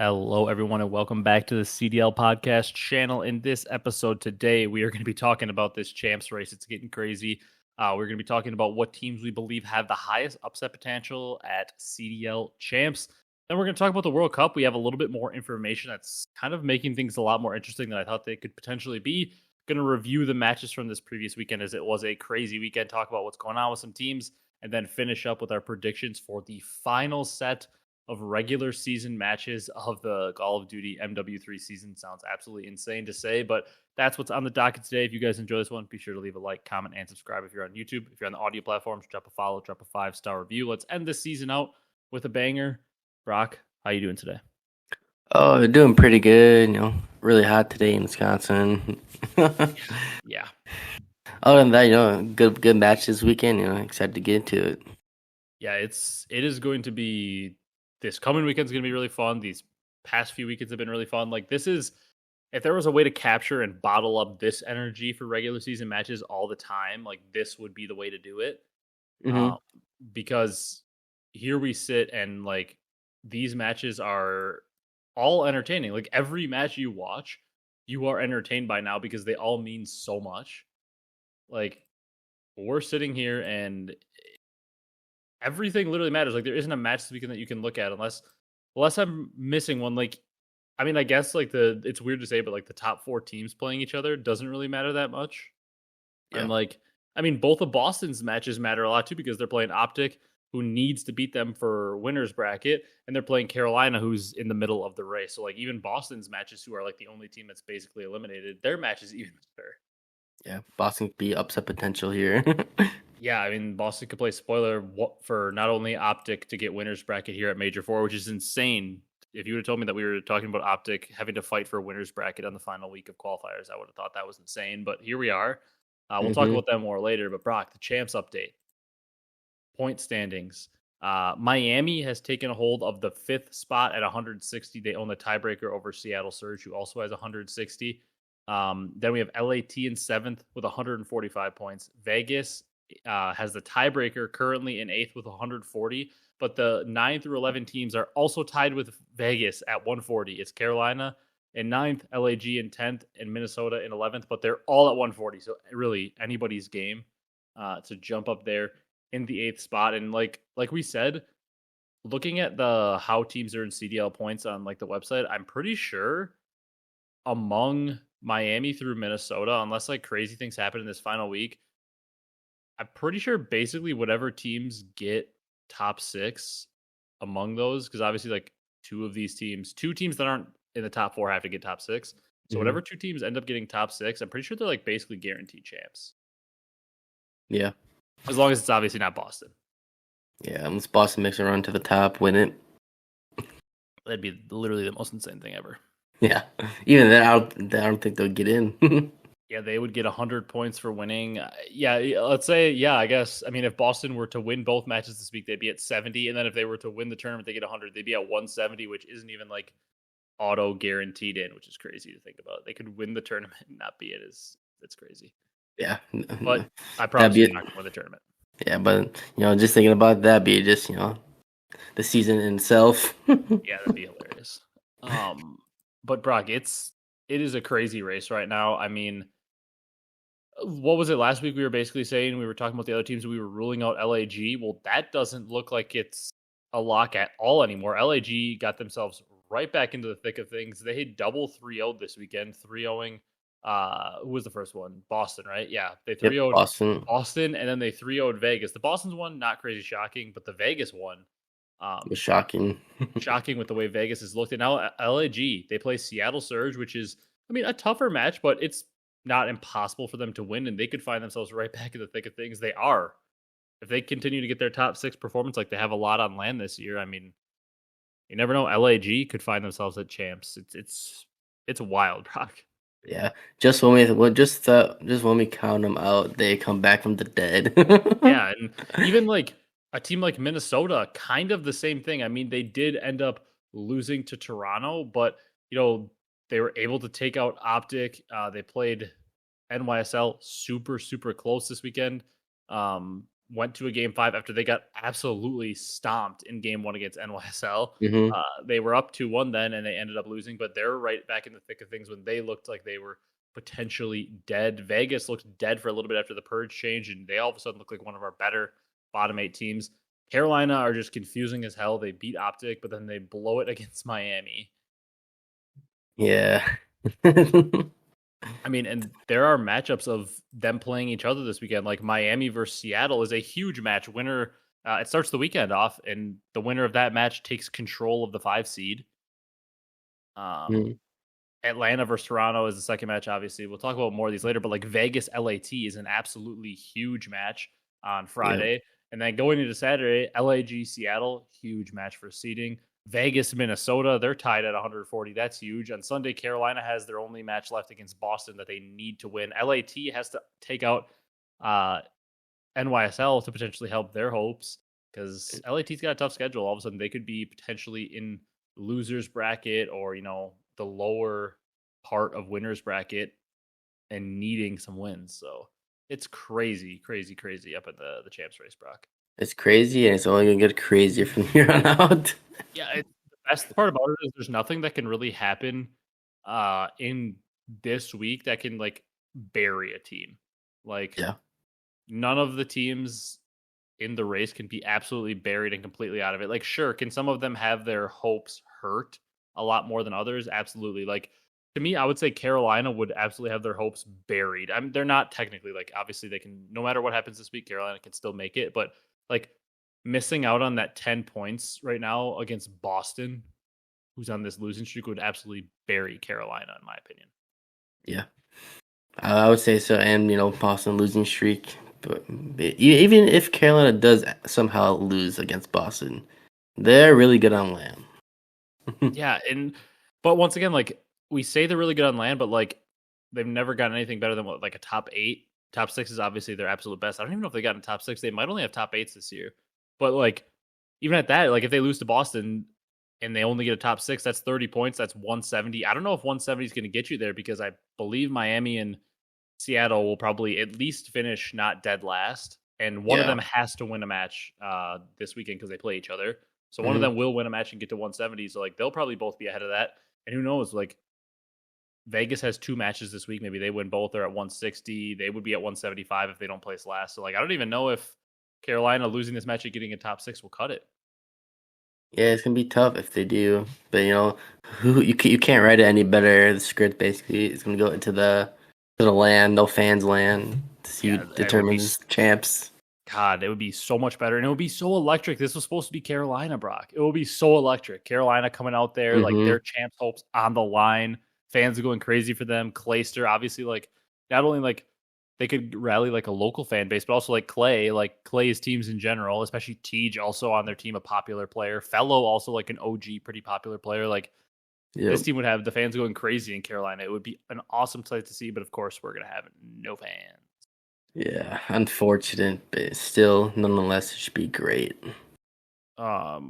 Hello, everyone, and welcome back to the CDL podcast channel. In this episode today, we are going to be talking about this champs race. It's getting crazy. We're going to be talking about what teams we believe have the highest upset potential at CDL champs. Then we're going to talk about the World Cup. We have a little bit more information that's kind of making things a lot more interesting than I thought they could potentially be. Going to review the matches from this previous weekend, as it was a crazy weekend, talk about what's going on with some teams, and then finish up with our predictions for the final set of regular season matches of the Call of Duty MW3 season. Sounds absolutely insane to say, but that's what's on the docket today. If you guys enjoy this one, be sure to leave a like, comment, and subscribe. If you're on YouTube, if you're on the audio platforms, drop a follow, drop a 5-star review. Let's end this season out with a banger. Brock, how you doing today? Oh, doing pretty good. Really hot today in Wisconsin. Yeah. Other than that, good match this weekend. Excited to get into it. Yeah, it is going to be. This coming weekend is going to be really fun. These past few weekends have been really fun. Like, this is, if there was a way to capture and bottle up this energy for regular season matches all the time, like, this would be the way to do it. Mm-hmm. Because here we sit and, like, these matches are all entertaining. Like, every match you watch, you are entertained by now because they all mean so much. Like, we're sitting here and everything literally matters. Like, there isn't a match this weekend that you can look at unless I'm missing one. Like, I mean, I guess like it's weird to say, but like the top 4 teams playing each other doesn't really matter that much. Yeah. And like, I mean, both of Boston's matches matter a lot too because they're playing OpTic, who needs to beat them for winners bracket, and they're playing Carolina, who's in the middle of the race. So like, even Boston's matches, who are like the only team that's basically eliminated, their matches even better. Yeah, Boston could be upset potential here. Yeah, I mean, Boston could play spoiler for not only OpTic to get winners bracket here at Major 4, which is insane. If you would have told me that we were talking about OpTic having to fight for a winners bracket on the final week of qualifiers, I would have thought that was insane. But here we are. We'll talk about that more later. But Brock, the champs update. Point standings. Miami has taken a hold of the 5th spot at 160. They own the tiebreaker over Seattle Surge, who also has 160. Then we have LAT in 7th with 145 points. Vegas has the tiebreaker currently in 8th with 140, but the 9 through 11 teams are also tied with Vegas at 140. It's Carolina in 9th, LAG in 10th, and Minnesota in 11th, but they're all at 140. So really anybody's game to jump up there in the 8th spot. And like we said, looking at the how teams are in CDL points on like the website, I'm pretty sure among Miami through Minnesota, unless like crazy things happen in this final week, I'm pretty sure basically whatever teams get top 6 among those, because obviously like two teams that aren't in the top 4 have to get top 6. So whatever 2 teams end up getting top 6, I'm pretty sure they're like basically guaranteed champs. Yeah. As long as it's obviously not Boston. Yeah, unless Boston makes a run to the top, win it. That'd be literally the most insane thing ever. Yeah. Even then, I don't think they'll get in. Yeah, they would get 100 points for winning. Yeah, let's say, yeah, I guess. I mean, if Boston were to win both matches this week, they'd be at 70. And then if they were to win the tournament, they get 100. They'd be at 170, which isn't even like auto guaranteed in, which is crazy to think about. They could win the tournament and not be it. It's crazy. Yeah. But I promise you're not going to win the tournament. Yeah, but, just thinking about that, be just, the season in itself. Yeah, that'd be hilarious. But Brock, it is a crazy race right now. I mean, what was it last week? We were basically saying we were talking about the other teams and we were ruling out LAG. Well, that doesn't look like it's a lock at all anymore. LAG got themselves right back into the thick of things. They had double 3-0'd this weekend, 3-0ing. Who was the first one? Boston, right? Yeah, they 3-0'd Boston, and then they 3-0'd Vegas. The Boston's one, not crazy shocking, but the Vegas one was shocking. Shocking with the way Vegas has looked. And now LAG, they play Seattle Surge, which is, I mean, a tougher match, but it's not impossible for them to win, and they could find themselves right back in the thick of things. They are. If they continue to get their top 6 performance like they have a lot on land this year, I mean, you never know. LAG could find themselves at champs. It's wild, Brock. Yeah, just when we count them out, they come back from the dead. Yeah, and even like a team like Minnesota, kind of the same thing. I mean, they did end up losing to Toronto, but they were able to take out OpTic. They played NYSL super, super close this weekend. went to a game 5 after they got absolutely stomped in game 1 against NYSL. Mm-hmm. They were up 2-1 then, and they ended up losing, but they're right back in the thick of things when they looked like they were potentially dead. Vegas looked dead for a little bit after the purge change, and they all of a sudden look like one of our better bottom 8 teams. Carolina are just confusing as hell. They beat OpTic, but then they blow it against Miami. Yeah. I mean, and there are matchups of them playing each other this weekend. Like Miami versus Seattle is a huge match. Winner, it starts the weekend off, and the winner of that match takes control of the 5 seed. Mm, Atlanta versus Toronto is the second match. Obviously, we'll talk about more of these later. But like Vegas LAT is an absolutely huge match on Friday, and then going into Saturday, LAG Seattle, huge match for seeding. Vegas, Minnesota, they're tied at 140. That's huge. On Sunday, Carolina has their only match left against Boston that they need to win. LAT has to take out NYSL to potentially help their hopes because LAT's got a tough schedule. All of a sudden, they could be potentially in losers bracket or, the lower part of winners bracket and needing some wins. So it's crazy, crazy, crazy up at the champs race, Brock. it's crazy, and it's only gonna get crazier from here on out. Yeah, the best part about it is there's nothing that can really happen in this week that can like bury a team. Like none of the teams in the race can be absolutely buried and completely out of it. Like sure, can some of them have their hopes hurt a lot more than others? Absolutely. Like to me, I would say Carolina would absolutely have their hopes buried. They're not technically like obviously they can no matter what happens this week, Carolina can still make it, but like missing out on that 10 points right now against Boston, who's on this losing streak, would absolutely bury Carolina, in my opinion. Yeah, I would say so. And Boston losing streak, but even if Carolina does somehow lose against Boston, they're really good on land. Yeah, but once again, like we say they're really good on land, but like they've never gotten anything better than what like a top 8. Top 6 is obviously their absolute best. I don't even know if they got in top 6. They might only have top 8s this year. But like even at that, like if they lose to Boston and they only get a top 6, that's 30 points. That's 170. I don't know if 170 is going to get you there because I believe Miami and Seattle will probably at least finish not dead last. And one of them has to win a match this weekend because they play each other. So one of them will win a match and get to 170. So like they'll probably both be ahead of that. And who knows, like Vegas has 2 matches this week. Maybe they win both. They're at 160. They would be at 175 if they don't place last. So like I don't even know if Carolina losing this match and getting a top 6 will cut it. Yeah, it's gonna be tough if they do. But you can't write it any better. The script basically is gonna go into the land, no fans land. To see who determines champs. God, it would be so much better, and it would be so electric. This was supposed to be Carolina, Brock. It would be so electric. Carolina coming out there, like their champs hopes on the line. Fans are going crazy for them. Clayster, obviously, like not only like they could rally like a local fan base, but also like Clay's teams in general, especially Tej also on their team, a popular player. Fellow also like an OG, pretty popular player. Like this team would have the fans going crazy in Carolina. It would be an awesome sight to see, but of course we're gonna have no fans. Yeah, unfortunate, but still, nonetheless, it should be great. Brock,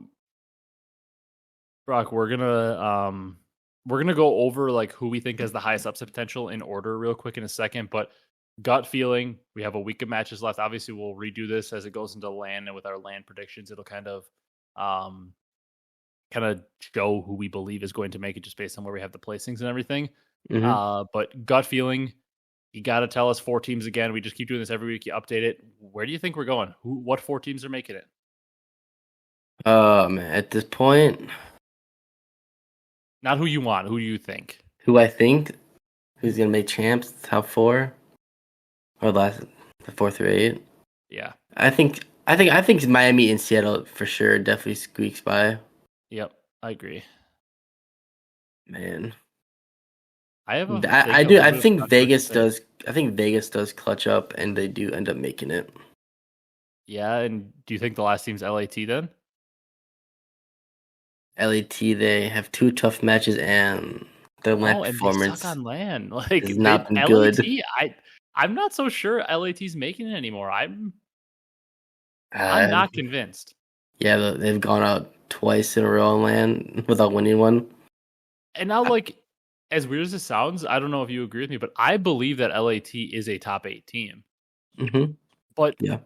we're gonna go over like who we think has the highest upset potential in order real quick in a second, but gut feeling, we have a week of matches left. Obviously, we'll redo this as it goes into land, and with our land predictions, it'll kind of show who we believe is going to make it just based on where we have the placings and everything. But gut feeling, you got to tell us 4 teams again. We just keep doing this every week. You update it. Where do you think we're going? What 4 teams are making it? Man, at this point, not who you want. Who do you think? Who I think? Who's gonna make champs? Top 4 or the 4 through 8? Yeah, I think it's Miami and Seattle for sure. Definitely squeaks by. Yep, I agree. Man, I think Vegas does. I think Vegas does clutch up, and they do end up making it. Yeah, and do you think the last team's LAT then? LAT, they have 2 tough matches, and their land performance they suck on land. Like has not been good. I'm not so sure LAT's making it anymore. I'm not convinced. Yeah, they've gone out twice in a row on land without winning one. And now, like, as weird as it sounds, I don't know if you agree with me, but I believe that LAT is a top 8 team. Mm-hmm. But yeah,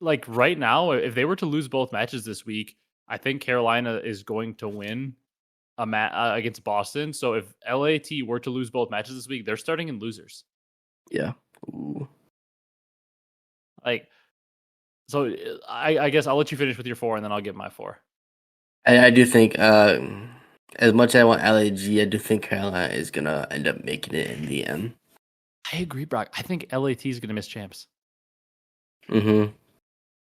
like right now, if they were to lose both matches this week, I think Carolina is going to win against Boston. So if LAT were to lose both matches this week, they're starting in losers. Yeah. Ooh. Like, so I guess I'll let you finish with your 4, and then I'll give my 4. I do think, as much as I want LAG, I do think Carolina is gonna end up making it in the end. I agree, Brock. I think LAT is gonna miss champs. Mm-hmm.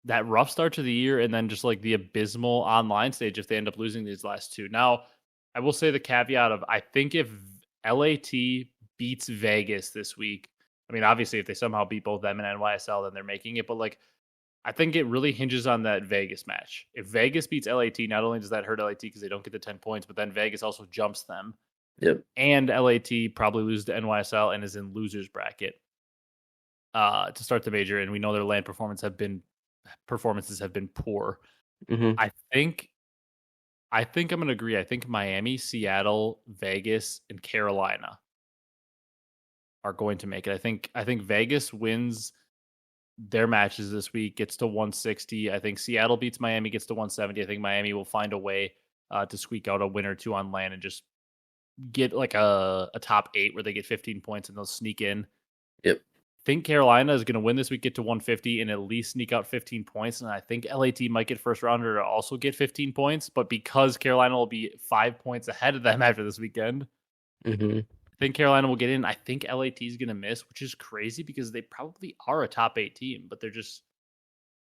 That rough start to the year, and then just like the abysmal online stage if they end up losing these last 2. Now, I will say the caveat of I think if LAT beats Vegas this week, I mean, obviously if they somehow beat both them and NYSL, then they're making it. But like, I think it really hinges on that Vegas match. If Vegas beats LAT, not only does that hurt LAT because they don't get the 10 points, but then Vegas also jumps them. Yep. And LAT probably loses to NYSL and is in losers bracket to start the major. And we know their LAN performances have been poor. Mm-hmm. I think I'm going to agree. I think Miami, Seattle, Vegas, and Carolina are going to make it. I think Vegas wins their matches this week, gets to 160. I think Seattle beats Miami, gets to 170. I think Miami will find a way to squeak out a win or 2 on LAN and just get like a top 8 where they get 15 points and they'll sneak in. Yep. I think Carolina is going to win this week, get to 150, and at least sneak out 15 points. And I think LAT might get first rounder to also get 15 points. But because Carolina will be 5 points ahead of them after this weekend, I think Carolina will get in. I think LAT is going to miss, which is crazy because they probably are a top 8 team, but they're just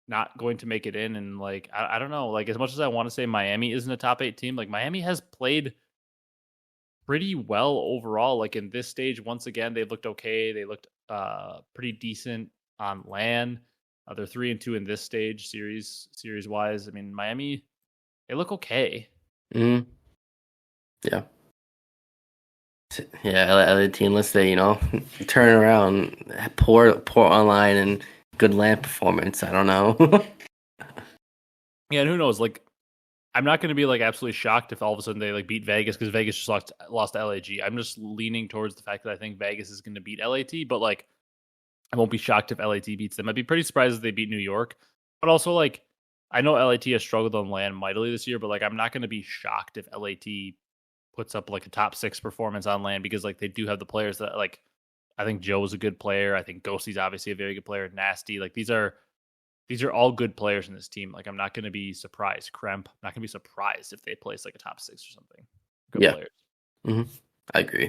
not going to make it in. And like, I don't know, like as much as I want to say Miami isn't a top 8 team, like Miami has played pretty well overall. Like in this stage, once again, they looked okay. They looked pretty decent on LAN. They're 3-2 in this stage series wise. I mean, Miami, they look okay. Mm-hmm. Yeah. Yeah, LAT, unless they, turn around, poor online and good LAN performance. I don't know. Yeah, and who knows? Like, I'm not going to be like absolutely shocked if all of a sudden they like beat Vegas because Vegas just lost to LAG. I'm just leaning towards the fact that I think Vegas is going to beat LAT, but like I won't be shocked if LAT beats them. I'd be pretty surprised if they beat New York. But also like I know LAT has struggled on LAN mightily this year, but like I'm not going to be shocked if LAT puts up like a top 6 performance on LAN because like they do have the players that like I think Joe's a good player. I think Ghosty's obviously a very good player. Nasty, like these are all good players in this team. Like, I'm not going to be surprised. Kremp, not going to be surprised if they place like a top 6 or something. Good players. Mm-hmm. I agree.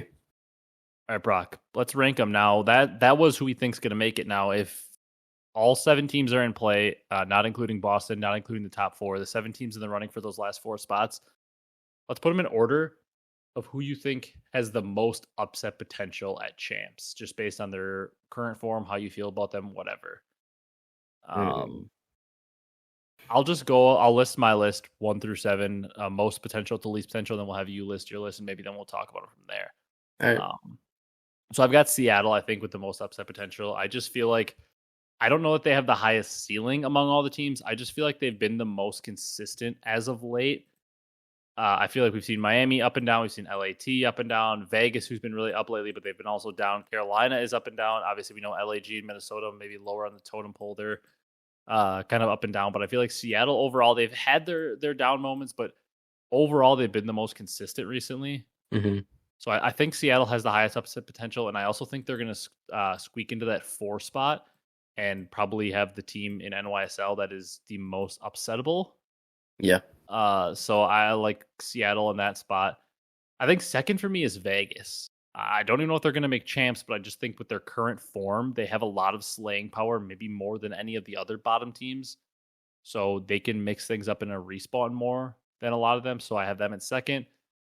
All right, Brock, let's rank them now. That was who we think's going to make it. Now, if all 7 teams are in play, not including Boston, not including the top 4, the 7 teams in the running for those last 4 spots, let's put them in order of who you think has the most upset potential at champs, just based on their current form, how you feel about them, whatever. I'll just go. I'll list my list 1 through 7, most potential to least potential. Then we'll have you list your list, and maybe then we'll talk about it from there. All right. So I've got Seattle, I think, with the most upset potential. I just feel like I don't know that they have the highest ceiling among all the teams. I just feel like they've been the most consistent as of late. I feel like we've seen Miami up and down. We've seen LAT up and down. Vegas, who's been really up lately, but they've been also down. Carolina is up and down. Obviously, we know LAG and Minnesota maybe lower on the totem pole. They're kind of up and down. But I feel like Seattle overall, they've had their down moments, but overall, they've been the most consistent recently. Mm-hmm. So I think Seattle has the highest upset potential, and I also think they're going to squeak into that 4 spot and probably have the team in NYSL that is the most upsettable. Yeah. So I like Seattle in that spot. I think second for me is Vegas. I don't even know if they're going to make champs, but I just think with their current form, they have a lot of slaying power, maybe more than any of the other bottom teams. So they can mix things up in a respawn more than a lot of them. So I have them in second.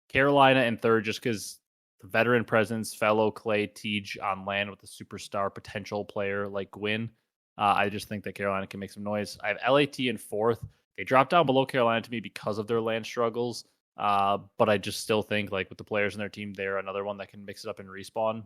Carolina in third, just because the veteran presence, fellow Clay Tej on LAN with a superstar potential player like Gwyn. I just think that Carolina can make some noise. I have LAT in fourth. They dropped down below Carolina to me because of their LAN struggles. But I just still think like with the players in their team, they're another one that can mix it up and respawn.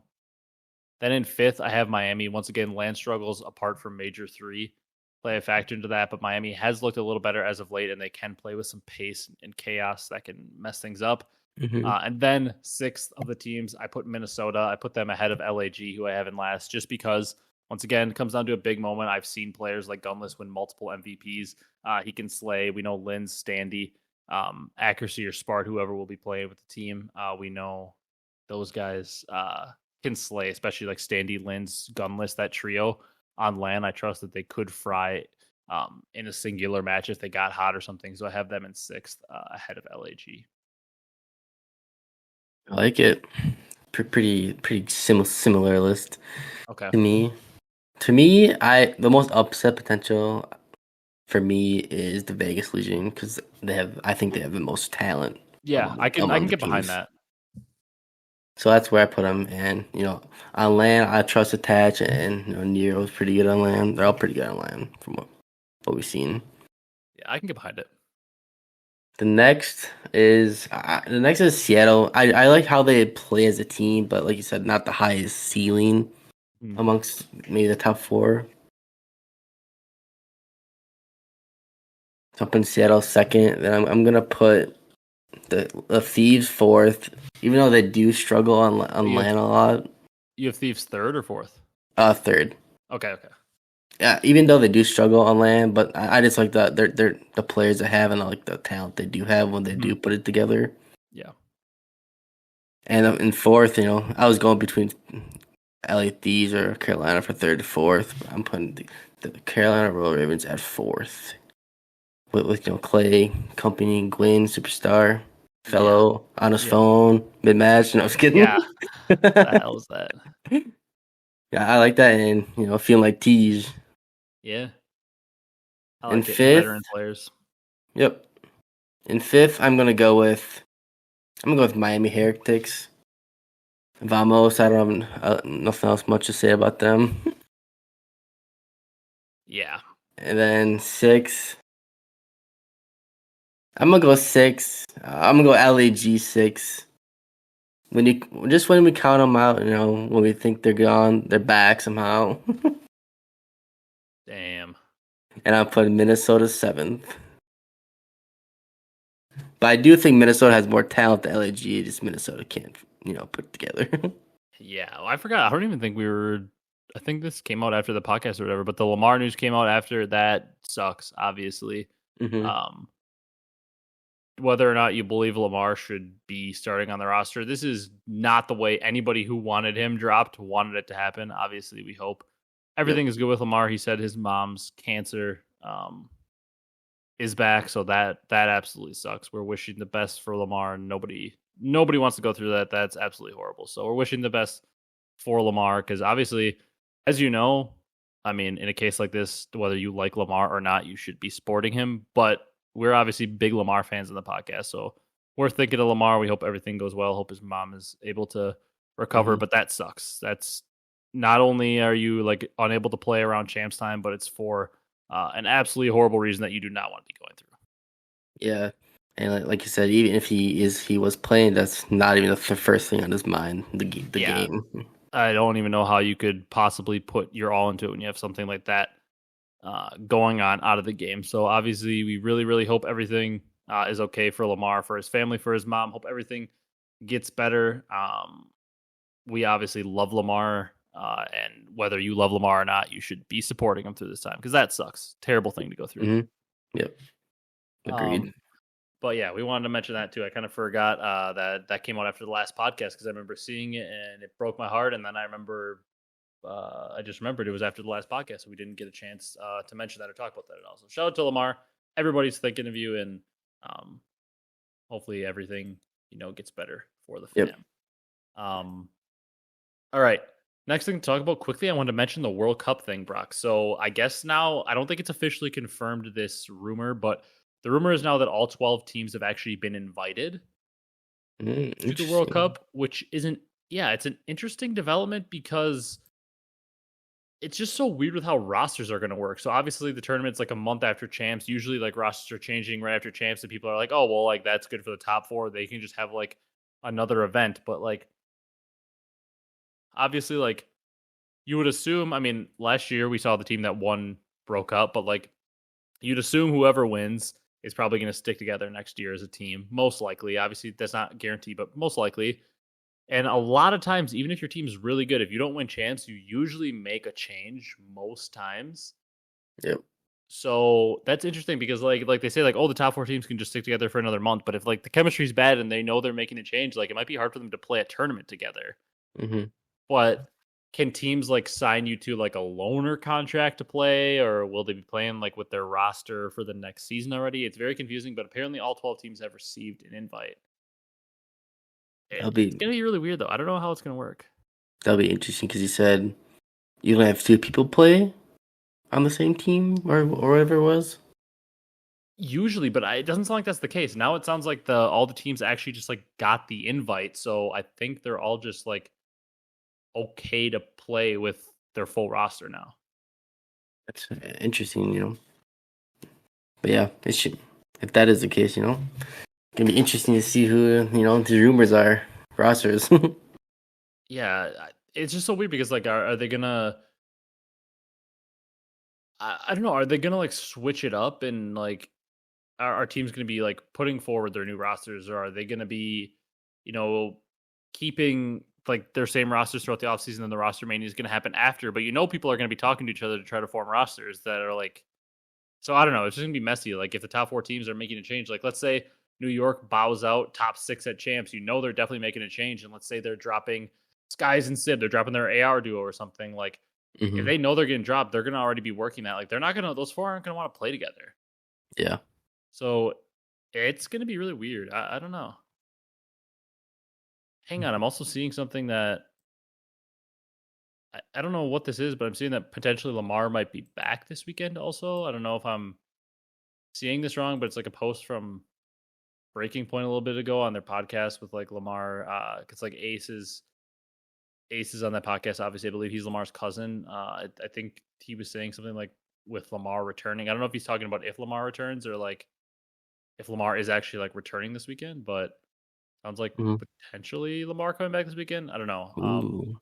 Then in fifth, I have Miami. Once again, LAN struggles apart from Major 3 play a factor into that, but Miami has looked a little better as of late, and they can play with some pace and chaos that can mess things up. Mm-hmm. And then sixth of the teams, I put Minnesota. I put them ahead of LAG, who I have in last, just because once again, it comes down to a big moment. I've seen players like Gunless win multiple MVPs. He can slay. We know Lynn's Standy, Accuracy or Spart, whoever will be playing with the team. We know those guys can slay, especially like Standy, Lynn's, Gunless, that trio on LAN. I trust that they could fry in a singular match if they got hot or something. So I have them in 6th ahead of LAG. I like it. Pretty similar list. Okay. To me, the most upset potential for me is the Vegas Legion because I think they have the most talent. Yeah, I can get behind that. So that's where I put them. And on LAN, I trust Attach and Nero's pretty good on LAN. They're all pretty good on LAN from what we've seen. Yeah, I can get behind it. The next is Seattle. I like how they play as a team, but like you said, not the highest ceiling amongst maybe the top 4. So I'm putting Seattle 2nd. Then I'm gonna put the Thieves 4th, even though they do struggle on LAN a lot. You have Thieves 3rd or 4th? 3rd. Okay. Yeah, even though they do struggle on LAN, but I just like the players they have and I like the talent they do have when they do put it together. Yeah. And in 4th, I was going between LA Thieves or Carolina for 3rd to 4th. But I'm putting the Carolina Royal Ravens at 4th. With Clay, Company, Gwyn, Superstar, Fellow, on his phone, mid-match. No, I was kidding. Yeah. What the hell is that? Yeah, I like that, and feeling like Teej. Yeah. I like it. 5th, veteran players. Yep. In 5th, I'm gonna go with Miami Heretics. Vamos. I don't have nothing else much to say about them. Yeah. And then 6th, I'm gonna go 6. I'm gonna go LAG 6. When we count them out, when we think they're gone, they're back somehow. Damn. And I'm putting Minnesota 7th. But I do think Minnesota has more talent than LAG. Just Minnesota can't, put it together. Yeah, well, I forgot. I don't even think I think this came out after the podcast or whatever, but the Lamar news came out after. That sucks, obviously. Mm-hmm. Whether or not you believe Lamar should be starting on the roster, this is not the way anybody who wanted him dropped wanted it to happen. Obviously, we hope everything is good with Lamar. He said his mom's cancer is back, so that absolutely sucks. We're wishing the best for Lamar, and nobody wants to go through that. That's absolutely horrible. So we're wishing the best for Lamar because obviously, as you know, I mean, in a case like this, whether you like Lamar or not, you should be supporting him. But we're obviously big Lamar fans in the podcast, so we're thinking of Lamar. We hope everything goes well. Hope his mom is able to recover, but that sucks. That's not only are you like unable to play around champs time, but it's for an absolutely horrible reason that you do not want to be going through. Yeah, and like you said, even if he was playing, that's not even the first thing on his mind. The game. I don't even know how you could possibly put your all into it when you have something like that going on out of the game. So obviously we really, really hope everything is okay for Lamar, for his family, for his mom. Hope everything gets better. We obviously love Lamar, and whether you love Lamar or not, you should be supporting him through this time because that sucks. Terrible thing to go through. Mm-hmm. Yep. Agreed. But yeah, we wanted to mention that too. I kind of forgot that came out after the last podcast because I remember seeing it and it broke my heart. And then I just remembered it was after the last podcast, so we didn't get a chance to mention that or talk about that at all. So shout out to Lamar. Everybody's thinking of you, and hopefully everything gets better for the fam. Yep. All right. Next thing to talk about quickly, I wanted to mention the World Cup thing, Brock. So I guess now, I don't think it's officially confirmed this rumor, but the rumor is now that all 12 teams have actually been invited to the World Cup, which isn't, it's an interesting development because it's just so weird with how rosters are going to work. So obviously the tournament's like a month after champs. Usually like rosters are changing right after champs and people are like, oh, well, like that's good for the top 4. They can just have like another event. But like, obviously, like you would assume, I mean, last year we saw the team that won broke up, but like you'd assume whoever wins is probably going to stick together next year as a team. Most likely. Obviously that's not guaranteed, but most likely. And a lot of times, even if your team's really good, if you don't win champs, you usually make a change most times. Yep. So that's interesting because like they say like, oh, the top 4 teams can just stick together for another month. But if like the chemistry's bad and they know they're making a change, like it might be hard for them to play a tournament together. Mm-hmm. But can teams like sign you to like a loaner contract to play, or will they be playing like with their roster for the next season already? It's very confusing, but apparently all 12 teams have received an invite. It's gonna be really weird though. I don't know how it's gonna work. That'll be interesting because you said you don't have 2 people play on the same team or whatever it was. Usually, but it doesn't sound like that's the case. Now it sounds like all the teams actually just like got the invite, so I think they're all just like okay to play with their full roster now. That's interesting, But yeah, it should. If that is the case, it's gonna be interesting to see who the rumors are rosters. Yeah, it's just so weird because like, are they gonna? I don't know. Are they gonna like switch it up and like, our team's gonna be like putting forward their new rosters, or are they gonna be, keeping like their same rosters throughout the offseason, and the roster mania is gonna happen after? But people are gonna be talking to each other to try to form rosters that are like. So I don't know. It's just gonna be messy. Like if the top 4 teams are making a change, like let's say New York bows out top 6 at champs, they're definitely making a change. And let's say they're dropping Skies and Sid, they're dropping their AR duo or something. Like if they know they're getting dropped, they're gonna already be working that. Like they're not gonna; those 4 aren't gonna want to play together. Yeah. So it's gonna be really weird. I don't know. Hang on, I'm also seeing something that I don't know what this is, but I'm seeing that potentially Lamar might be back this weekend also. I don't know if I'm seeing this wrong, but it's like a post from Breaking Point a little bit ago on their podcast with like Lamar. It's like Ace is on that podcast. Obviously, I believe he's Lamar's cousin. I think he was saying something like with Lamar returning. I don't know if he's talking about if Lamar returns or like if Lamar is actually like returning this weekend, but sounds like potentially Lamar coming back this weekend. I don't know.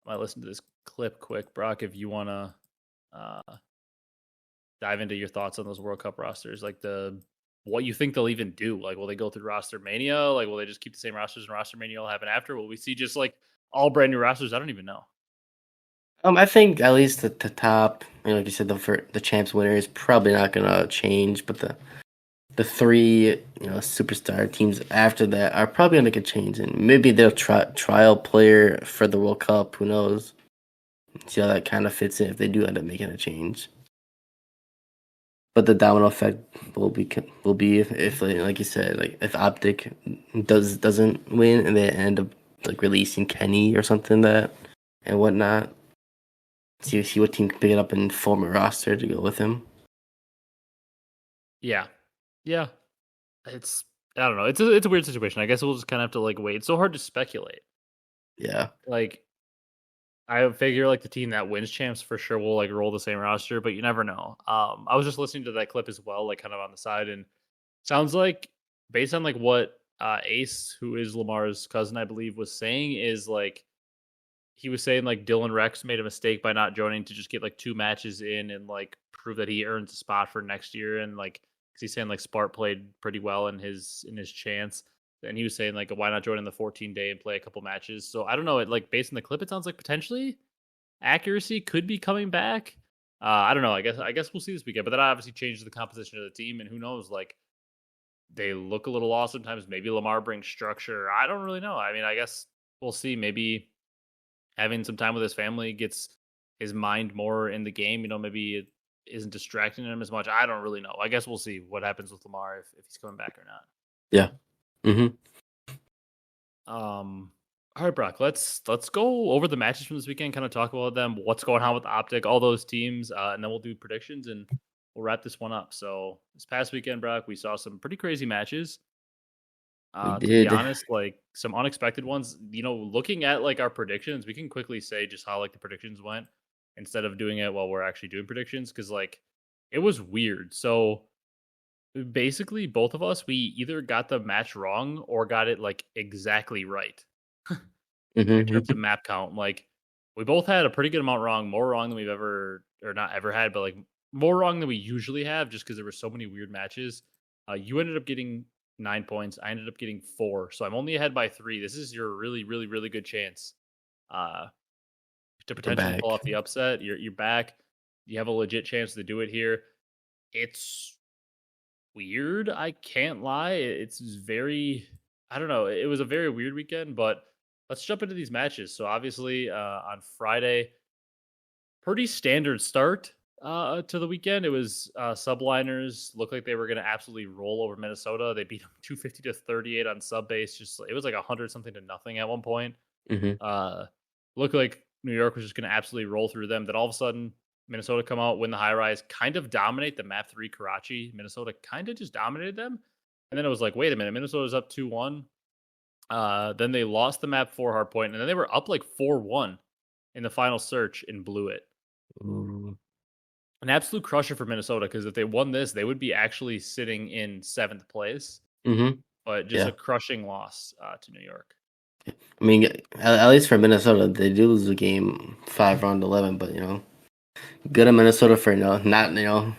I might listen to this clip quick, Brock, if you want to dive into your thoughts on those World Cup rosters, like what you think they'll even do. Like, will they go through roster mania? Like, will they just keep the same rosters and roster mania will happen after? Will we see just like all brand new rosters? I don't even know. I think at least the top, like you said, the champs winner is probably not gonna change, but the 3 superstar teams after that are probably gonna make a change, and maybe they'll trial player for the World Cup. Who knows? See how that kind of fits in if they do end up making a change. But the domino effect will be if like you said, like if OpTic doesn't win and they end up like releasing Kenny or something and whatnot. See what team can pick it up and form a roster to go with him. Yeah. It's I don't know. It's a weird situation. I guess we'll just kind of have to like wait. It's so hard to speculate. Yeah. Like I figure like the team that wins champs for sure will like roll the same roster, but you never know. I was just listening to that clip as well, like kind of on the side, and sounds like based on like what Ace, who is Lamar's cousin, I believe, was saying, is like he was saying like Dylan Rex made a mistake by not joining to just get like 2 matches in and like prove that he earns a spot for next year, and like cause he's saying like Spart played pretty well in his chance. And he was saying like, why not join in the 14-day and play a couple matches? So I don't know. It like based on the clip, it sounds like potentially accuracy could be coming back. I don't know. I guess we'll see this weekend. But that obviously changes the composition of the team, and who knows? Like they look a little off sometimes. Maybe Lamar brings structure. I don't really know. I mean, I guess we'll see. Maybe having some time with his family gets his mind more in the game. Maybe it isn't distracting him as much. I don't really know. I guess we'll see what happens with Lamar if he's coming back or not. Yeah. All right, Brock, let's go over the matches from this weekend, kind of talk about them, what's going on with OpTic, all those teams, and then we'll do predictions and we'll wrap this one up. So this past weekend, Brock, we saw some pretty crazy matches. To be honest, like some unexpected ones. Looking at like our predictions, we can quickly say just how like the predictions went instead of doing it while we're actually doing predictions, because like it was weird. So basically both of us, we either got the match wrong or got it like exactly right in terms of map count. Like we both had a pretty good amount wrong, more wrong than we've ever, or not ever had, but like more wrong than we usually have, just because there were so many weird matches. You ended up getting 9 points. I ended up getting 4, so I'm only ahead by 3. This is your really, really, really good chance to potentially pull off the upset. You're back. You have a legit chance to do it here. It's weird. I can't lie. It's very, I don't know. It was a very weird weekend, but let's jump into these matches. So obviously on Friday, pretty standard start to the weekend. It was subliners looked like they were going to absolutely roll over Minnesota. They beat them 250-38 on sub base. Just it was like 100 something to nothing at one point. Looked like New York was just going to absolutely roll through them. Then all of a sudden, Minnesota come out, win the high rise, kind of dominate the map 3 Karachi. Minnesota kind of just dominated them. And then it was like, wait a minute, Minnesota's up 2-1. Then they lost the map 4 hard point, and then they were up like 4-1 in the final search and blew it. An absolute crusher for Minnesota, because if they won this, they would be actually sitting in 7th place. But just a crushing loss to New York. I mean, at least for Minnesota, they do lose the game 5 round 11, but good on Minnesota for not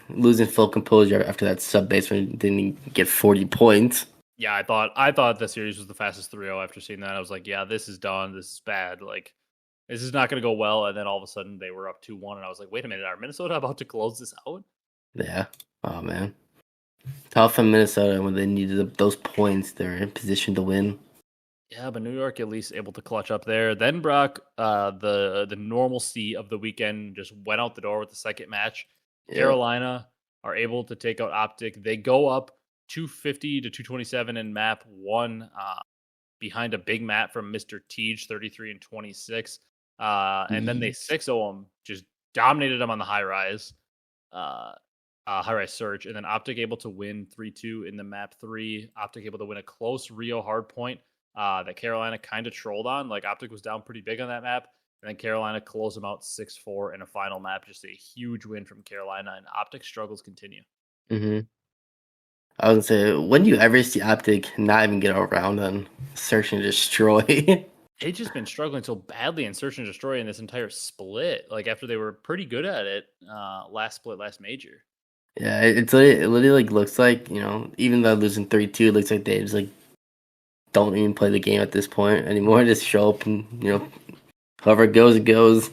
losing full composure after that sub base when they didn't get 40 points. Yeah, I thought the series was the fastest 3-0 after seeing that. I was like, yeah, this is done. This is bad. Like, this is not going to go well. And then all of a sudden they were up 2-1, and I was like, wait a minute, are Minnesota about to close this out? Yeah. Oh man, tough for Minnesota when they needed those points. They're in position to win. Yeah, but New York at least able to clutch up there. Then Brock, the normalcy of the weekend just went out the door with the second match. Carolina are able to take out OpTic. They go up 250-227 in map 1 behind a big map from Mr. Tej, 33 and 26. And then they 6-0 them, just dominated them on the high rise search. And then OpTic able to win 3-2 in the map 3. OpTic able to win a close Rio hard point that Carolina kind of trolled on. Like, OpTic was down pretty big on that map. And then Carolina closed them out 6-4 in a final map. Just a huge win from Carolina, and OpTic struggles continue. I was going to say, when do you ever see OpTic not even get around on Search and Destroy? They've just been struggling so badly in Search and Destroy in this entire split. Like, after they were pretty good at it last major. Yeah, it literally like looks like, even though losing 3-2, it looks like they just like don't even play the game at this point anymore. Just show up and, however it goes, it goes.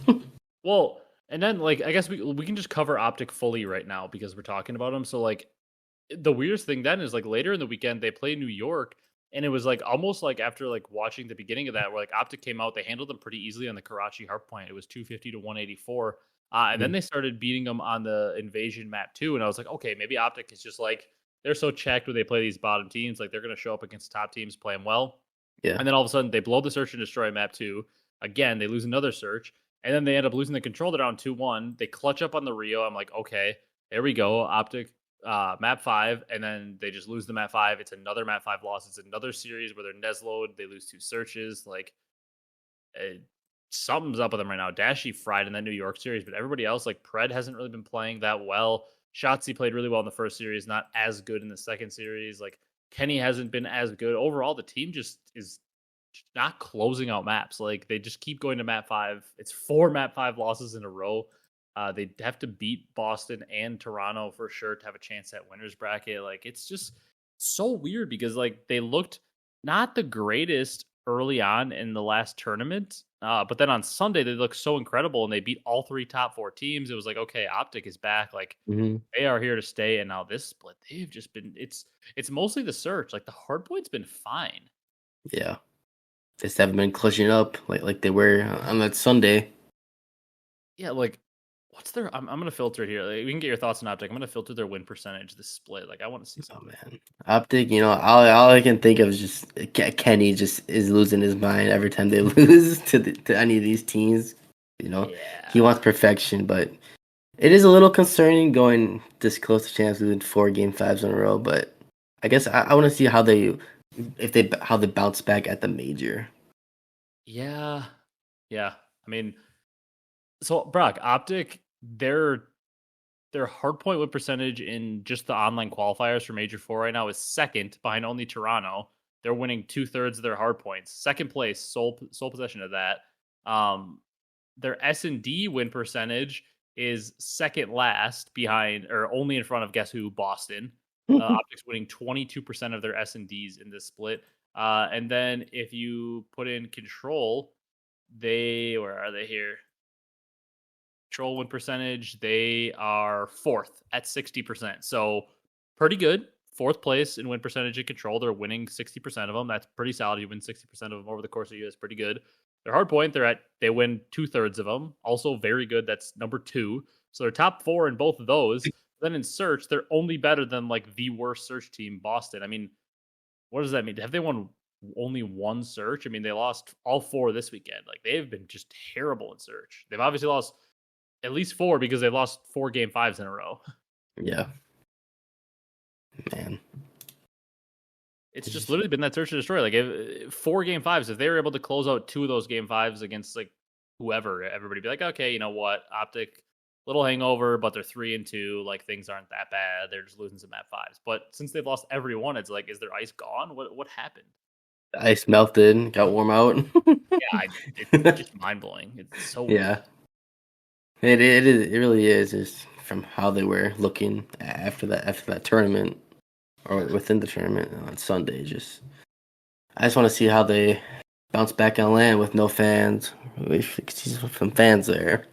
Well, and then, like, I guess we can just cover OpTic fully right now because we're talking about them. So, like, the weirdest thing then is, like, later in the weekend, they play New York, and it was, like, almost like after, like, watching the beginning of that, where, like, OpTic came out, they handled them pretty easily on the Karachi hardpoint. It was 250-184. And then they started beating them on the Invasion map 2, and I was like, okay, maybe OpTic is just, like, they're so checked when they play these bottom teams. Like, they're going to show up against top teams, play them well. Yeah. And then all of a sudden, they blow the Search and Destroy map 2. Again, they lose another search. And then they end up losing the control. They're down 2-1. They clutch up on the Rio. I'm like, okay, there we go. OpTic, map 5. And then they just lose the map 5. It's another map 5 loss. It's another series where they're Nesloed. They lose 2 searches. Like, something's up with them right now. Dashy fried in that New York series. But everybody else, like, Pred hasn't really been playing that well. shottzyy played really well in the first series, not as good in the second series. Like, Kenny hasn't been as good. Overall, the team just is not closing out maps. Like, they just keep going to map 5. It's 4 map 5 losses in a row. They have to beat Boston and Toronto for sure to have a chance at winners bracket. Like, it's just so weird because, like, they looked not the greatest early on in the last tournament. But then on Sunday, they looked so incredible and they beat all 3 top 4 teams. It was like, okay, OpTic is back. Like, they are here to stay. And now this split, they've just been, it's mostly the search. Like, the hardpoint's been fine. Yeah. They just haven't been clutching up like they were on that Sunday. Yeah, like, what's their? I'm gonna filter it here. Like, we can get your thoughts on OpTic. I'm gonna filter their win percentage, this split. Like, I want to see something. Oh man, OpTic. All I can think of is just Kenny just is losing his mind every time they lose to any of these teams. He wants perfection, but it is a little concerning going this close to chance losing 4 game 5s in a row. But I guess I want to see how they bounce back at the major. Yeah. I mean, so Brock, OpTic, their hardpoint win percentage in just the online qualifiers for Major 4 right now is second behind only Toronto. They're winning 2/3 of their hardpoints. Second place, sole possession of that. Their S&D win percentage is second last behind, or only in front of, guess who? Boston. OpTic's winning 22% of their S&Ds in this split. And then if you put in control, where are they here? Control win percentage, they are fourth at 60%. So pretty good. Fourth place in win percentage in control. They're winning 60% of them. That's pretty solid. You win 60% of them over the course of the year. That's pretty good. Their hard point, they win 2/3 of them. Also very good. That's number 2. So they're top 4 in both of those. Then in search, they're only better than like the worst search team, Boston. I mean, what does that mean? Have they won only one search? I mean, they lost all 4 this weekend. Like they've been just terrible in search. They've obviously lost at least 4 because they lost 4 game 5s in a row. Yeah. Man. It's just literally been that search and destroy. Like 4 game 5s, if they were able to close out 2 of those game 5s against like whoever, everybody be like, okay, you know what? OpTic, little hangover, but they're 3-2. Like things aren't that bad. They're just losing some map 5s. But since they've lost every one, it's like, is their ice gone? What happened? The ice melted, got warm out. Yeah, it's just mind blowing. It's so weird. It is. It really is. Just from how they were looking after that tournament, or within the tournament on Sunday. I just want to see how they bounce back on land with no fans. We should see some fans there.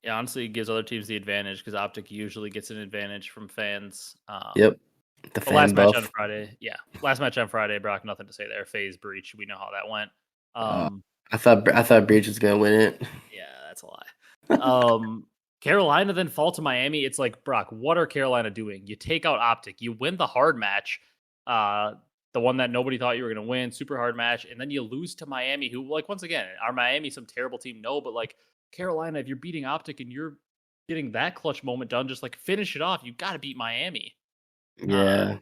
Yeah, honestly, it gives other teams the advantage because OpTic usually gets an advantage from fans. Yep. The last match on Friday. Yeah. Last match on Friday, Brock, nothing to say there. FaZe Breach. We know how that went. I thought Breach was gonna win it. Yeah, that's a lie. Carolina then fall to Miami. It's like, Brock, what are Carolina doing? You take out OpTic, you win the hard match, the one that nobody thought you were going to win, super hard match, and then you lose to Miami, who, like, once again, are Miami some terrible team? No, but like Carolina, if you're beating OpTic and you're getting that clutch moment done, just like finish it off. You got to beat Miami. Yeah.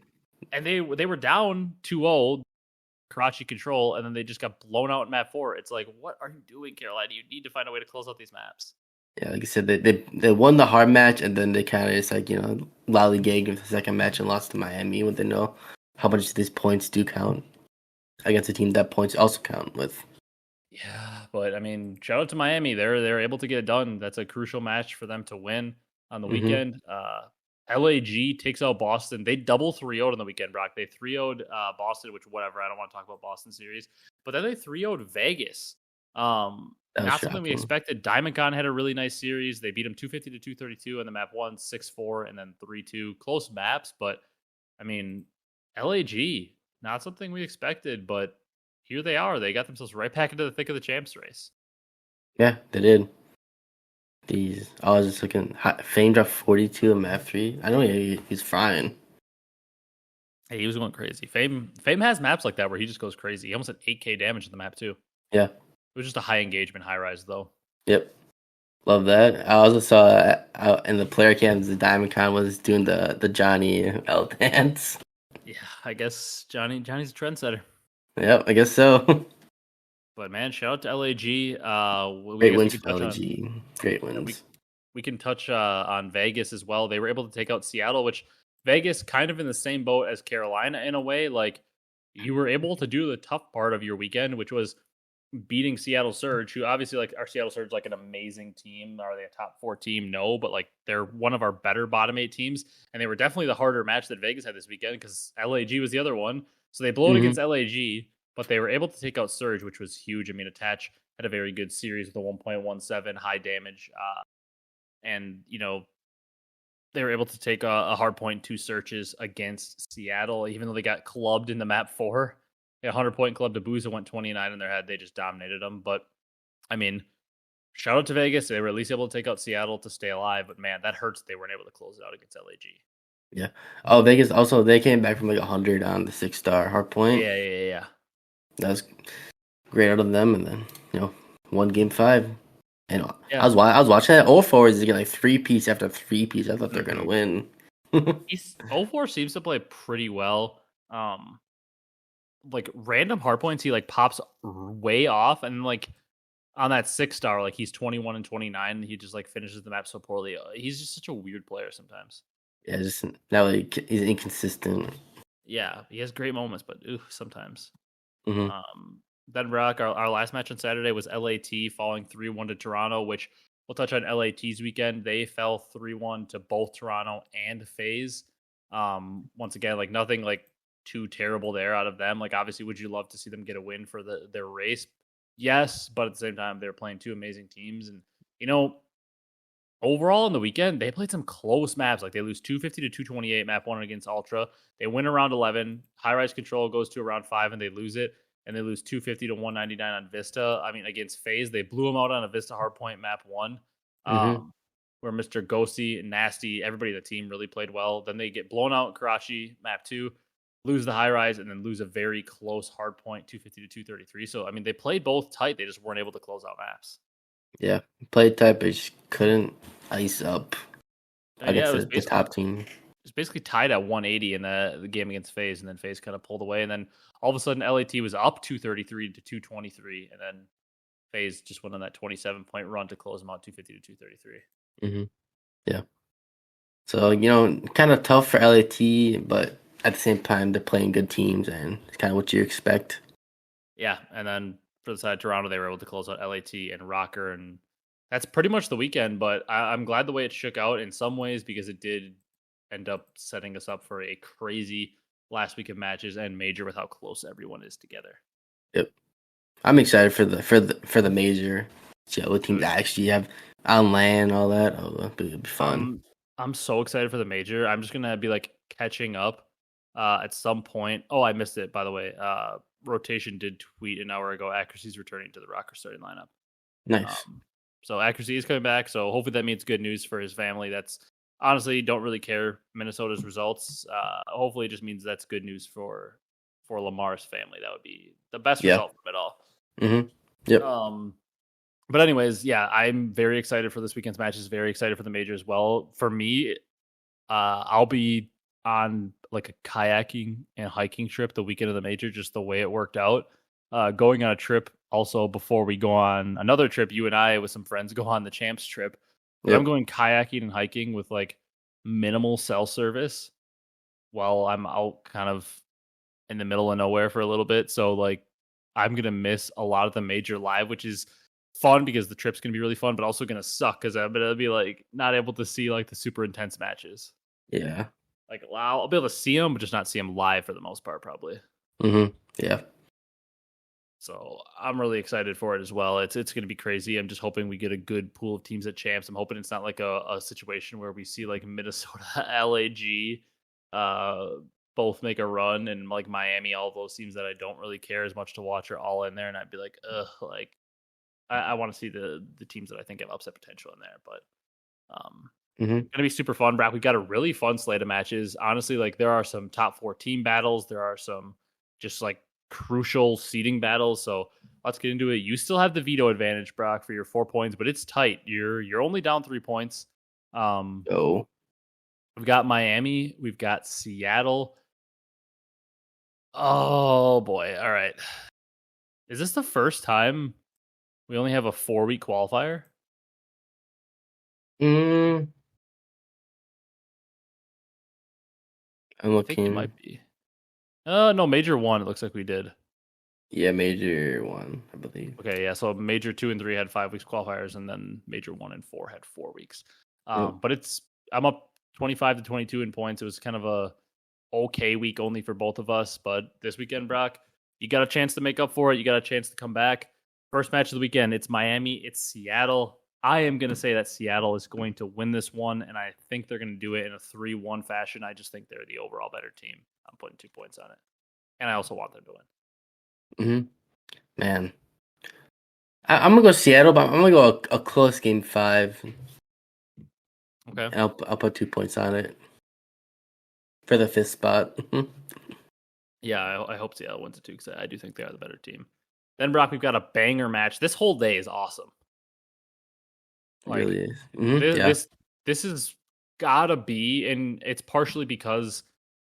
And they were down 2-0, Karachi control, and then they just got blown out in map 4. It's like, what are you doing, Carolina? You need to find a way to close out these maps. Yeah, like I said, they won the hard match, and then they kind of just like, lollygagged with the second match and lost to Miami when they know how much these points do count against a team that points also count with. Yeah, but I mean, shout out to Miami. They're able to get it done. That's a crucial match for them to win on the weekend. LAG takes out Boston. They double 3-0'd on the weekend, Brock. They 3-0'd Boston, which whatever. I don't want to talk about Boston series. But then they 3-0'd Vegas. Not something we expected. DiamondCon had a really nice series. They beat them 250 to 232 on the map 1, 6-4, and then 3-2. Close maps, but I mean, LAG, not something we expected, but here they are. They got themselves right back into the thick of the champs race. Yeah, they did. I was just looking. Fame dropped 42 in map 3. I know he's frying. Hey, he was going crazy. Fame has maps like that where he just goes crazy. He almost had 8k damage in the map too. Yeah. It was just a high engagement, high rise though. Yep. Love that. I also saw out in the player cams, the DiamondCon was doing the Johnny L dance. Yeah, I guess Johnny's a trendsetter. Yep, I guess so. But man, shout out to LAG. Great wins for LAG. Great wins. We can touch on Vegas as well. They were able to take out Seattle, which Vegas kind of in the same boat as Carolina in a way. Like you were able to do the tough part of your weekend, which was beating Seattle Surge, who obviously like our Seattle Surge like an amazing team. Are they a top 4 team? No, but like they're one of our better bottom 8 teams, and they were definitely the harder match that Vegas had this weekend because LAG was the other one. So they blew it against LAG, but they were able to take out Surge, which was huge. I mean, Attach had a very good series with a 1.17 high damage, and they were able to take a hard point 2 searches against Seattle, even though they got clubbed in the map 4. A 100-point club to Booza went 29 in their head. They just dominated them. But, I mean, shout out to Vegas. They were at least able to take out Seattle to stay alive. But, man, that hurts they weren't able to close it out against LAG. Yeah. Oh, Vegas also, they came back from like 100 on the 6-star hard point. Yeah. That was great out of them. And then, won game 5. And yeah. I was watching that. 0-4 is getting like 3-piece after 3-piece. I thought they're going to win. 0-4 seems to play pretty well. Like random hard points, he like pops way off, and like on that 6-star, like he's 21 and 29, and he just like finishes the map so poorly. He's just such a weird player sometimes. Yeah, just now he's inconsistent. Yeah, he has great moments, but sometimes. Mm-hmm. Then Brock, our last match on Saturday was LAT falling 3-1 to Toronto, which we'll touch on LAT's weekend. They fell 3-1 to both Toronto and FaZe. Once again, like nothing like too terrible there out of them. Like obviously, would you love to see them get a win for their race? Yes, but at the same time, they're playing two amazing teams, and you know, overall on the weekend, they played some close maps. Like they lose 250 to 228 map 1 against Ultra. They win around 11. High Rise Control goes to around 5 and they lose it. And they lose 250 to 199 on Vista. I mean, against FaZe, they blew them out on a Vista Hardpoint map 1. Mm-hmm. Where Mr. Ghosty and Nasty, everybody in the team really played well. Then they get blown out in Karachi map 2, lose the High Rise, and then lose a very close Hardpoint 250 to 233. So, I mean, they played both tight. They just weren't able to close out maps. Yeah, played tight, but just couldn't ice up against the top team. It's basically tied at 180 in the game against FaZe, and then FaZe kind of pulled away. And then all of a sudden, LAT was up 233 to 223, and then FaZe just went on that 27-point run to close them out 250 to 233. Mm-hmm. Yeah. So, kind of tough for LAT, but at the same time, they're playing good teams, and it's kind of what you expect. Yeah, and then for the side of Toronto, they were able to close out LAT and Rocker, and that's pretty much the weekend. But I'm glad the way it shook out in some ways because it did end up setting us up for a crazy last week of matches and major with how close everyone is together. Yep, I'm excited for the major. Yeah, what teams actually have on land, all that. Oh, it'll be fun. I'm so excited for the major. I'm just gonna be like catching up at some point. Oh, I missed it by the way. Rotation did tweet an hour ago. Accuracy's returning to the Rocker starting lineup. Nice. So Accuracy is coming back. So hopefully that means good news for his family. That's honestly don't really care Minnesota's results. Hopefully it just means that's good news for Lamar's family. That would be the best result from it all. Mm-hmm. Yep. But anyways, yeah, I'm very excited for this weekend's matches. Very excited for the major as well. For me, I'll be on like a kayaking and hiking trip the weekend of the major, just the way it worked out. Going on a trip also before we go on another trip, you and I with some friends go on the champs trip. Yep. I'm going kayaking and hiking with like minimal cell service while I'm out kind of in the middle of nowhere for a little bit. So like I'm going to miss a lot of the major live, which is fun because the trip's going to be really fun, but also going to suck because I'm going to be like not able to see like the super intense matches. Yeah. Like I'll be able to see them, but just not see them live for the most part, probably. Mm-hmm. Yeah. So I'm really excited for it as well. It's going to be crazy. I'm just hoping we get a good pool of teams at champs. I'm hoping it's not like a situation where we see like Minnesota, LAG, both make a run, and like Miami, all those teams that I don't really care as much to watch are all in there, and I'd be like, ugh, like I want to see the teams that I think have upset potential in there. But it's gonna be super fun, Brock. We've got a really fun slate of matches. Honestly, like there are some top 4 team battles. There are some just like crucial seeding battles. So let's get into it. You still have the veto advantage, Brock, for your 4 points, but it's tight. You're only down 3 points. We've got Miami. We've got Seattle. Oh boy! All right. Is this the first time we only have a 4-week qualifier? I'm looking. I think it might be. No, Major 1, it looks like we did. Yeah, Major 1, I believe. Okay, yeah, so Major 2 and 3 had 5 weeks qualifiers, and then Major 1 and 4 had 4 weeks. But I'm up 25 to 22 in points. It was kind of a okay week only for both of us, but this weekend, Brock, you got a chance to make up for it. You got a chance to come back. First match of the weekend, it's Miami, it's Seattle. I am going to say that Seattle is going to win this one, and I think they're going to do it in a 3-1 fashion. I just think they're the overall better team. I'm putting 2 points on it. And I also want them to win. Man. I'm going to go Seattle, but I'm going to go a close game 5. Okay. And I'll put 2 points on it for the 5th spot. Yeah, I hope Seattle wins it too, because I do think they are the better team. Then, Brock, we've got a banger match. This whole day is awesome. Like, it really is. This has gotta be, and it's partially because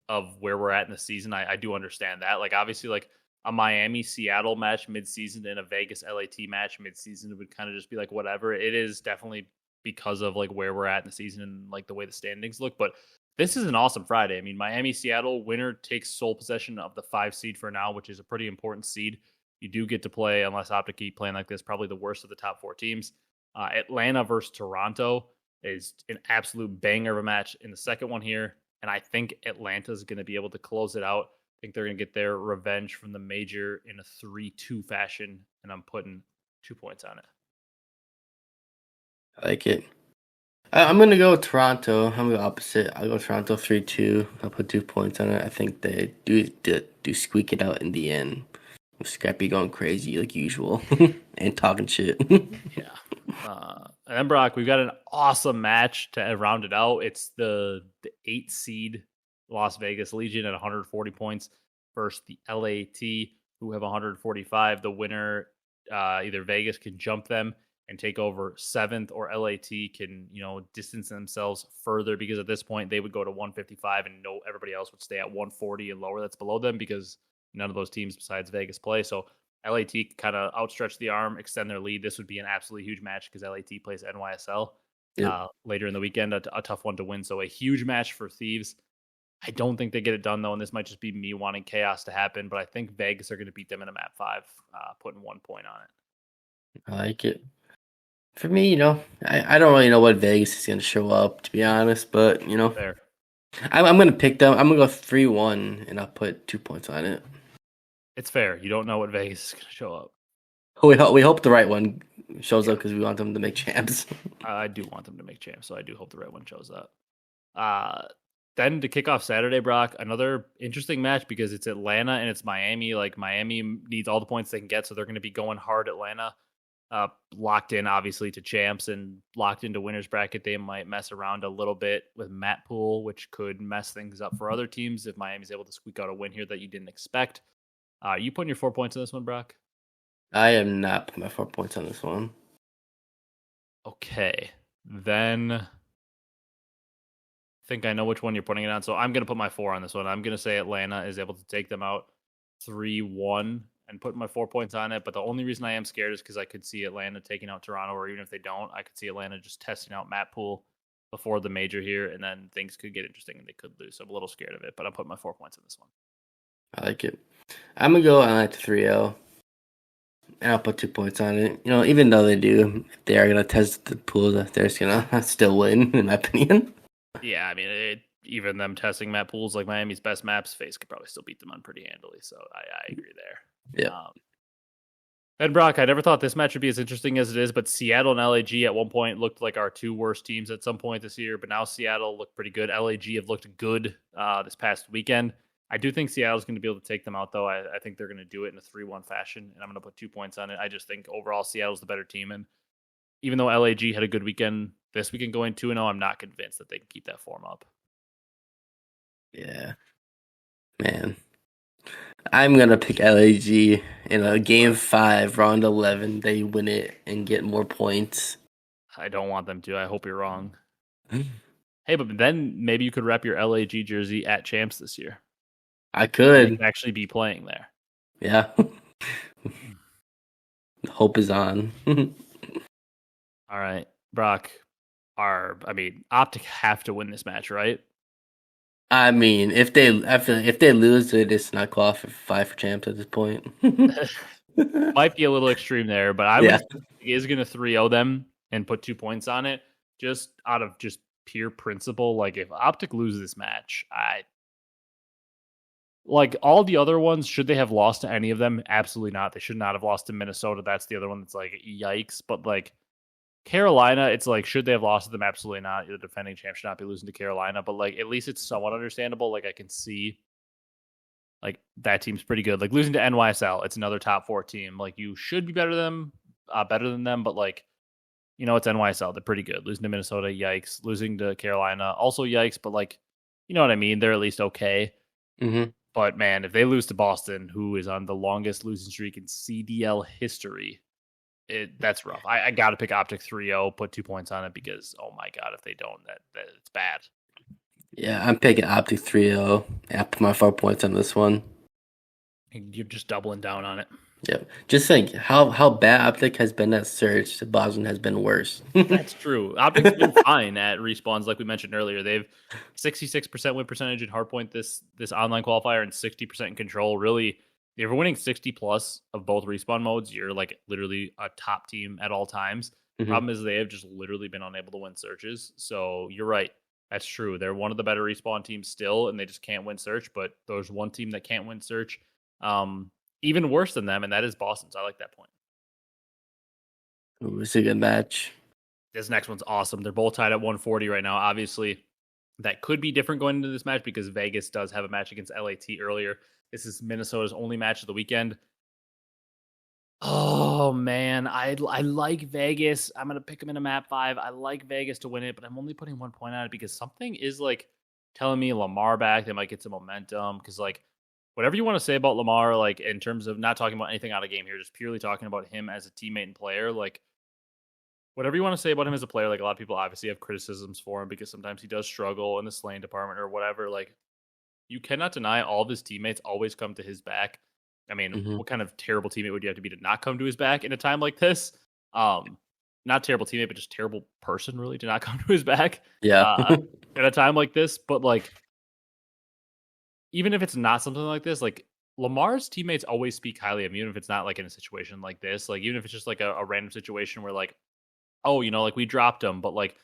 of where we're at in the season. I do understand that. Like obviously, like a Miami Seattle match mid-season and a Vegas LAT match mid-season would kind of just be like whatever. It is definitely because of like where we're at in the season and like the way the standings look. But this is an awesome Friday. I mean, Miami Seattle winner takes sole possession of the 5 seed for now, which is a pretty important seed. You do get to play, unless OpTic keep playing like this, probably the worst of the top 4 teams. Atlanta versus Toronto is an absolute banger of a match in the second one here. and I think Atlanta's going to be able to close it out. I think they're going to get their revenge from the major in a 3-2 fashion, and I'm putting 2 points on it. I like it. I'm going to go Toronto. I'm going to go opposite. I'll go Toronto 3-2. I'll put 2 points on it. I think they do squeak it out in the end. With Scrappy going crazy like usual and talking shit. Yeah. And then, Brock, we've got an awesome match to round it out. It's the 8 seed Las Vegas Legion at 140 points versus the LAT, who have 145. The winner, either Vegas can jump them and take over 7th, or LAT can, distance themselves further, because at this point they would go to 155 and everybody else would stay at 140 and lower that's below them, because none of those teams besides Vegas play. So LAT kind of outstretch the arm, extend their lead. This would be an absolutely huge match because LAT plays NYSL later in the weekend, a tough one to win. So a huge match for Thieves. I don't think they get it done, though, and this might just be me wanting chaos to happen, but I think Vegas are going to beat them in a map 5, putting 1 point on it. I like it. For me, I don't really know what Vegas is going to show up, to be honest, but, Fair. I'm going to pick them. I'm going to go 3-1, and I'll put 2 points on it. It's fair. You don't know what Vegas is going to show up. We hope the right one shows up because we want them to make champs. I do want them to make champs, so I do hope the right one shows up. Then to kick off Saturday, Brock, another interesting match because it's Atlanta and it's Miami. Like, Miami needs all the points they can get, so they're going to be going hard. Atlanta, locked in, obviously, to champs and locked into winners bracket. They might mess around a little bit with map pool, which could mess things up for other teams if Miami's able to squeak out a win here that you didn't expect. You putting your 4 points on this one, Brock? I am not putting my 4 points on this one. Okay. Then I think I know which one you're putting it on. So I'm going to put my 4 on this one. I'm going to say Atlanta is able to take them out 3-1 and put my 4 points on it. But the only reason I am scared is because I could see Atlanta taking out Toronto, or even if they don't, I could see Atlanta just testing out map pool before the major here, and then things could get interesting and they could lose. So I'm a little scared of it, but I'm putting my 4 points on this one. I like it. I'm going to go on 3-0. And I'll put 2 points on it. Even though they are going to test the pool, they're just going to still win, in my opinion. Yeah, I mean, even them testing map pools like Miami's best maps, FaZe could probably still beat them on pretty handily. So I agree there. Yeah. And Brock, I never thought this match would be as interesting as it is, but Seattle and LAG at one point looked like our 2 worst teams at some point this year, but now Seattle looked pretty good. LAG have looked good this past weekend. I do think Seattle's going to be able to take them out, though. I think they're going to do it in a 3-1 fashion, and I'm going to put 2 points on it. I just think overall Seattle's the better team, and even though LAG had a good weekend this weekend going 2-0, I'm not convinced that they can keep that form up. Yeah. Man. I'm going to pick LAG in a game 5, round 11. They win it and get more points. I don't want them to. I hope you're wrong. Hey, but then maybe you could wrap your LAG jersey at champs this year. I could. You can actually be playing there. Yeah. Hope is on. All right, Brock. OpTic have to win this match, right? I mean, if they lose it, it's not qualify for champs at this point. Might be a little extreme there, but I would is going to 3-0 them and put 2 points on it, just out of just pure principle. Like, if OpTic loses this match, like all the other ones, should they have lost to any of them? Absolutely not. They should not have lost to Minnesota. That's the other one that's like, yikes. But like Carolina, it's like, should they have lost to them? Absolutely not. The defending champ should not be losing to Carolina. But like, at least it's somewhat understandable. Like, I can see like that team's pretty good. Like, losing to NYSL, it's another top 4 team. Like, you should be better than them. But like, it's NYSL. They're pretty good. Losing to Minnesota, yikes. Losing to Carolina, also yikes. But like, you know what I mean? They're at least okay. Mm-hmm. But man, if they lose to Boston, who is on the longest losing streak in CDL history, that's rough. I got to pick OpTic 3-0, put 2 points on it, because, oh my God, if they don't, that it's bad. Yeah, I'm picking OpTic 3-0. I put my 4 points on this one. You're just doubling down on it. Yep. Just think how bad OpTic has been at search. Boston has been worse. That's true. OpTic's been fine at respawns, like we mentioned earlier. They've 66% win percentage in hardpoint this online qualifier and 60% in control. Really, if you're winning 60 plus of both respawn modes, you're like literally a top team at all times. Mm-hmm. Problem is they have just literally been unable to win searches. So you're right. That's true. They're one of the better respawn teams still, and they just can't win search. But there's one team that can't win search, even worse than them, and that is Boston. So I like that point. Ooh, it's a good match. This next one's awesome. They're both tied at 140 right now. Obviously, that could be different going into this match because Vegas does have a match against LAT earlier. This is Minnesota's only match of the weekend. Oh, man. I like Vegas. I'm going to pick them in a map 5. I like Vegas to win it, but I'm only putting 1 point on it because something is like telling me Lamar back. They might get some momentum because, like, whatever you want to say about Lamar, like, in terms of not talking about anything out of game here, just purely talking about him as a teammate and player, like, whatever you want to say about him as a player, like, a lot of people obviously have criticisms for him because sometimes he does struggle in the slaying department or whatever. Like, you cannot deny all of his teammates always come to his back. I mean, what kind of terrible teammate would you have to be to not come to his back in a time like this? Not terrible teammate, but just terrible person, really, to not come to his back. Yeah. In a time like this. But, like, even if it's not something like this, like, Lamar's teammates always speak highly of him, even if it's not, like, in a situation like this. Like, even if it's just, like, a random situation where, like, oh, you know, like, we dropped him, but, like,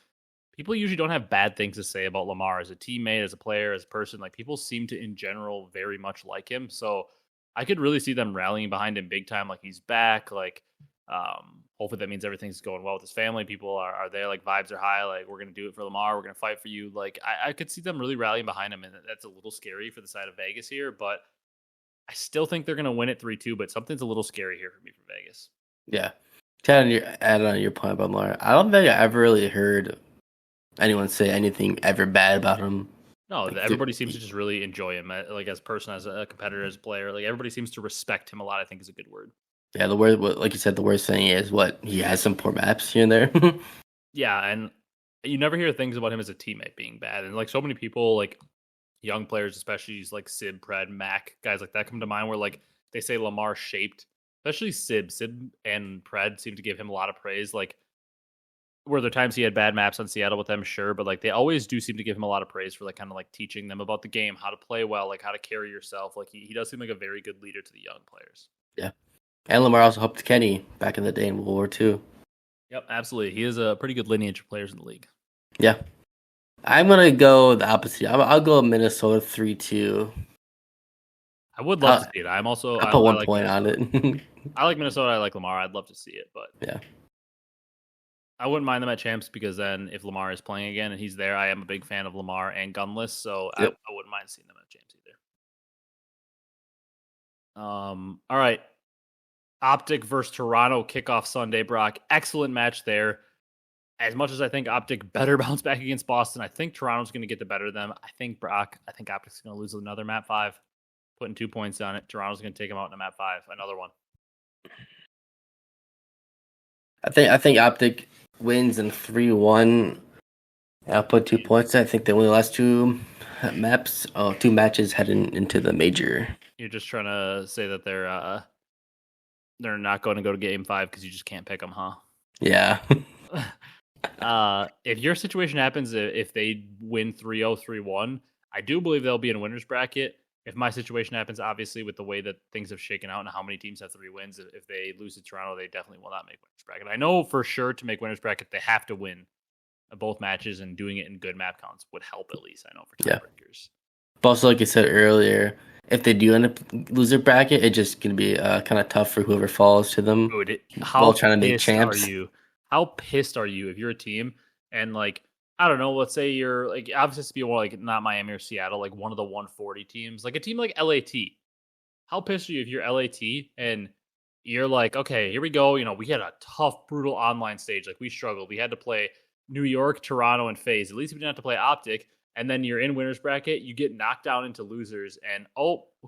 people usually don't have bad things to say about Lamar as a teammate, as a player, as a person. Like, people seem to, in general, very much like him. So I could really see them rallying behind him big time. Like, he's back. Like, hopefully that means everything's going well with his family. People are there. Like, vibes are high. Like, we're going to do it for Lamar. We're going to fight for you. Like, I could see them really rallying behind him. And that's a little scary for the side of Vegas here. But I still think they're going to win it 3-2. But something's a little scary here for me from Vegas. Yeah. Add on your point about Lamar. I don't think I ever really heard anyone say anything ever bad about him. No, like, everybody seems to just really enjoy him, like, as a person, as a competitor, as a player. Like, everybody seems to respect him a lot, I think is a good word. Yeah, the word, like you said, the worst thing is he has some poor maps here and there. Yeah, and you never hear things about him as a teammate being bad. And, like, so many people, like, young players, especially like Sib, Pred, Mac, guys like that come to mind where, like, they say Lamar shaped, especially Sib and Pred seem to give him a lot of praise. Like, were there times he had bad maps on Seattle with them? Sure. But, like, they always do seem to give him a lot of praise for, like, kind of like teaching them about the game, how to play well, like how to carry yourself. Like, he does seem like a very good leader to the young players. Yeah. And Lamar also helped Kenny back in the day in World War II. Yep, absolutely. He is a pretty good lineage of players in the league. Yeah. I'm going to go the opposite. I'll go Minnesota 3-2. I would love to see it. I'm also... I'll put 1 like point on it. I like Minnesota. I like Lamar. I'd love to see it, but... Yeah. I wouldn't mind them at champs because then if Lamar is playing again and he's there, I am a big fan of Lamar and Gunless, so yep. I wouldn't mind seeing them at champs either. All right. OpTic versus Toronto kickoff Sunday, Brock. Excellent match there. As much as I think OpTic better bounce back against Boston, I think Toronto's going to get the better of them. I think OpTic's going to lose another map 5, putting 2 points on it. Toronto's going to take them out in a map 5, another one. I think OpTic wins in 3-1. I'll put 2 points. I think they win the last 2 maps. 2 matches heading into the major. You're just trying to say that they're not going to go to game 5 because you just can't pick them, huh? Yeah. If your situation happens, if they win 3-0, 3-1, I do believe they'll be in winner's bracket. If my situation happens, obviously, with the way that things have shaken out and how many teams have 3 wins, if they lose to Toronto, they definitely will not make winner's bracket. I know for sure to make winner's bracket, they have to win both matches, and doing it in good map counts would help at least, I know, for tiebreakers. But also, like I said earlier, if they do end up loser bracket, it's just going to be kind of tough for whoever falls to them. Dude, while trying to make champs. How pissed are you if you're a team and, like, I don't know, let's say you're, like, obviously it's be one, like, not Miami or Seattle, like one of the 140 teams, like a team like LAT. How pissed are you if you're LAT and you're like, okay, here we go. You know, we had a tough, brutal online stage. Like, we struggled. We had to play New York, Toronto, and FaZe. At least we didn't have to play OpTic. And then you're in winner's bracket, you get knocked down into losers, and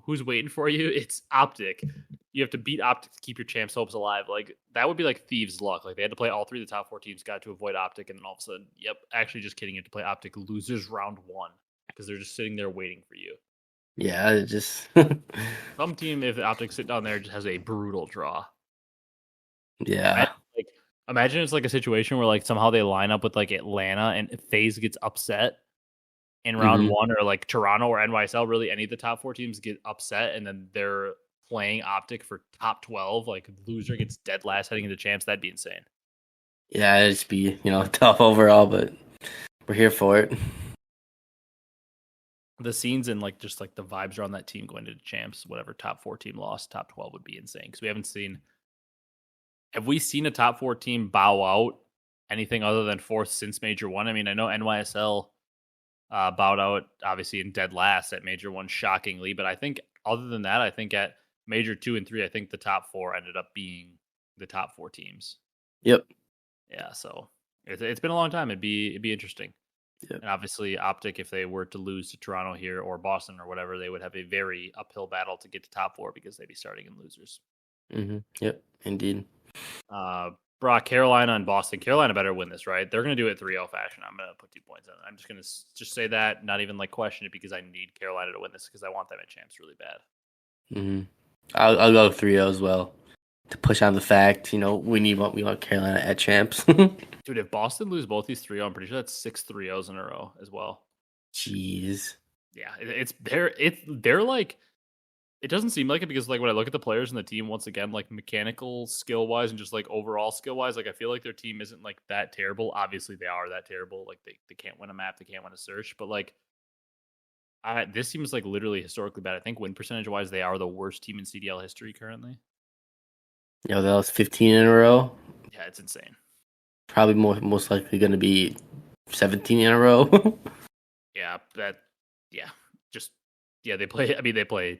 who's waiting for you? It's OpTic. You have to beat OpTic to keep your champs' hopes alive. Like, that would be like thieves' luck. Like, they had to play all 3 of the top 4 teams, got to avoid OpTic, and then all of a sudden, actually just kidding, you have to play OpTic losers round 1 because they're just sitting there waiting for you. Yeah, it just some team, if OpTic sit down there, just has a brutal draw. Yeah. Imagine it's like a situation where, like, somehow they line up with, like, Atlanta and FaZe gets upset in round 1, or like Toronto or NYSL, really any of the top 4 teams get upset, and then they're playing OpTic for top 12. Like, loser gets dead last heading into champs. That'd be insane. Yeah, it'd just be, tough overall, but we're here for it. the scenes and like just like the vibes around that team going into champs, whatever top 4 team lost, top 12 would be insane because we haven't seen. Have we seen a top 4 team bow out anything other than fourth since Major 1? I mean, I know NYSL bowed out obviously in dead last at Major 1 shockingly, but I think other than that, I think at Major 2 and 3, I think the top 4 ended up being the top 4 teams. Yep. Yeah, so it's been a long time. It'd be interesting. Yep. And obviously, OpTic, if they were to lose to Toronto here or Boston or whatever, they would have a very uphill battle to get to top 4 because they'd be starting in losers. Yep, indeed. Brock, Carolina and Boston. Carolina better win this, right? They're going to do it 3-0 fashion. I'm going to put 2 points on it. I'm just going to just say that, not even like question it because I need Carolina to win this because I want them at champs really bad. I'll go 3-0 as well to push on the fact, we want Carolina at champs. Dude, if Boston lose both these 3-0, I'm pretty sure that's 6 3-0s in a row as well. Jeez. Yeah, they're like, it doesn't seem like it because like when I look at the players in the team, once again, like mechanical skill wise and just like overall skill wise, like I feel like their team isn't like that terrible. Obviously they are that terrible. Like they can't win a map, they can't win a search, but like this seems like literally historically bad. I think win percentage wise, they are the worst team in CDL history currently. That was 15 in a row. Yeah, it's insane. Probably most likely going to be 17 in a row. They play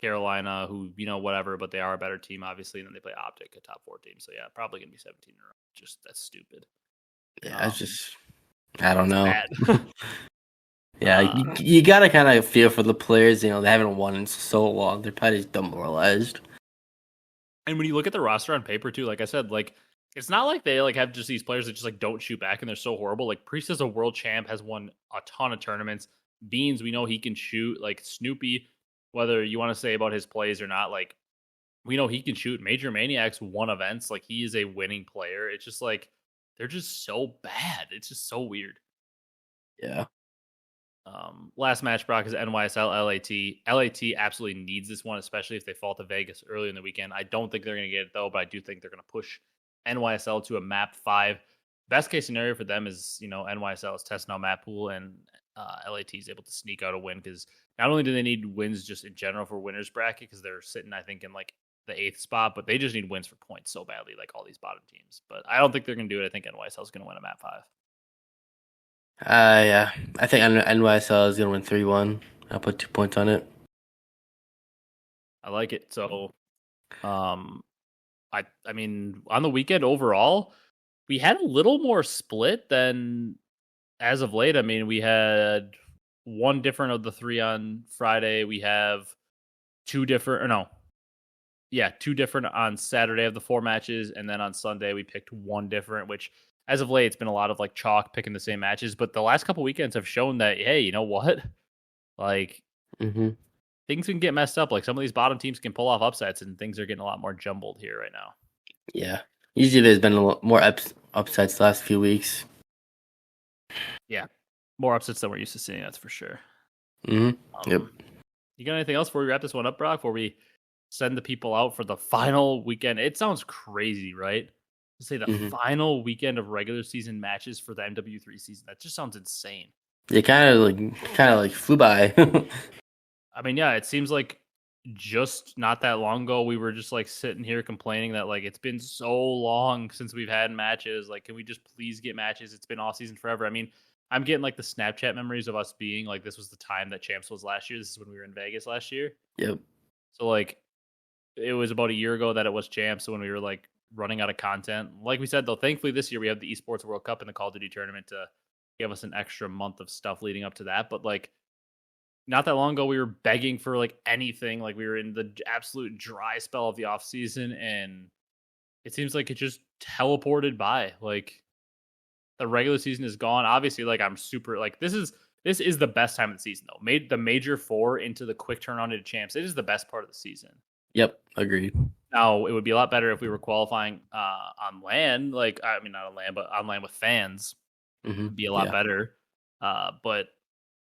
Carolina, who, whatever, but they are a better team, obviously, and then they play OpTic, a top 4 team. So, yeah, probably going to be 17 in a row. Just, that's stupid. Yeah, I don't know. Yeah, you got to kind of feel for the players. They haven't won in so long. They're probably just demoralized. And when you look at the roster on paper, too, like I said, like, it's not like they like have just these players that just like don't shoot back and they're so horrible. Like Priest is a world champ, has won a ton of tournaments. Beans, we know he can shoot. Like Snoopy, whether you want to say about his plays or not, like we know he can shoot. Major Maniacs won events. Like he is a winning player. It's just like they're just so bad. It's just so weird. Yeah. Last match, Brock, is NYSL LAT. LAT absolutely needs this one, especially if they fall to Vegas early in the weekend. I don't think they're going to get it though, but I do think they're going to push NYSL to a map 5. Best case scenario for them is, NYSL is testing out map pool and LAT is able to sneak out a win because not only do they need wins just in general for winners bracket because they're sitting, I think, in like the 8th spot, but they just need wins for points so badly, like all these bottom teams. But I don't think they're going to do it. I think NYSL is going to win a map 5. Yeah. I think NYSL is going to win 3-1. I'll put 2 points on it. I like it. So, I mean, on the weekend overall, we had a little more split than as of late. I mean, we had one different of the 3 on Friday. We have two different on Saturday of the 4 matches. And then on Sunday, we picked one different, which as of late, it's been a lot of like chalk picking the same matches. But the last couple weekends have shown that, hey, you know what? Like, things can get messed up. Like some of these bottom teams can pull off upsets and things are getting a lot more jumbled here right now. Yeah. Usually there's been a lot more upsets the last few weeks. Yeah. More upsets than we're used to seeing, that's for sure. Yep. You got anything else before we wrap this one up, Brock? Before we send the people out for the final weekend? It sounds crazy, right? To say the final weekend of regular season matches for the MW3 season. That just sounds insane. It kind of flew by. I mean, yeah, it seems like just not that long ago, we were just like sitting here complaining that like it's been so long since we've had matches. Like, can we just please get matches? It's been off season forever. I mean, I'm getting like the Snapchat memories of us being like, this was the time that Champs was last year. This is when we were in Vegas last year. Yep. So like, it was about a year ago that it was Champs. So when we were like running out of content, like we said though, thankfully this year we have the Esports World Cup and the Call of Duty tournament to give us an extra month of stuff leading up to that. But like, not that long ago, we were begging for like anything. Like we were in the absolute dry spell of the off season, and it seems like it just teleported by. Like the regular season is gone. Obviously, like I'm super like this is the best time of the season though. Made the major 4 into the quick turn on into champs. It is the best part of the season. Yep, agreed. Now it would be a lot better if we were qualifying on land. Like I mean, not on land, but on land with fans. It'd be a lot better. But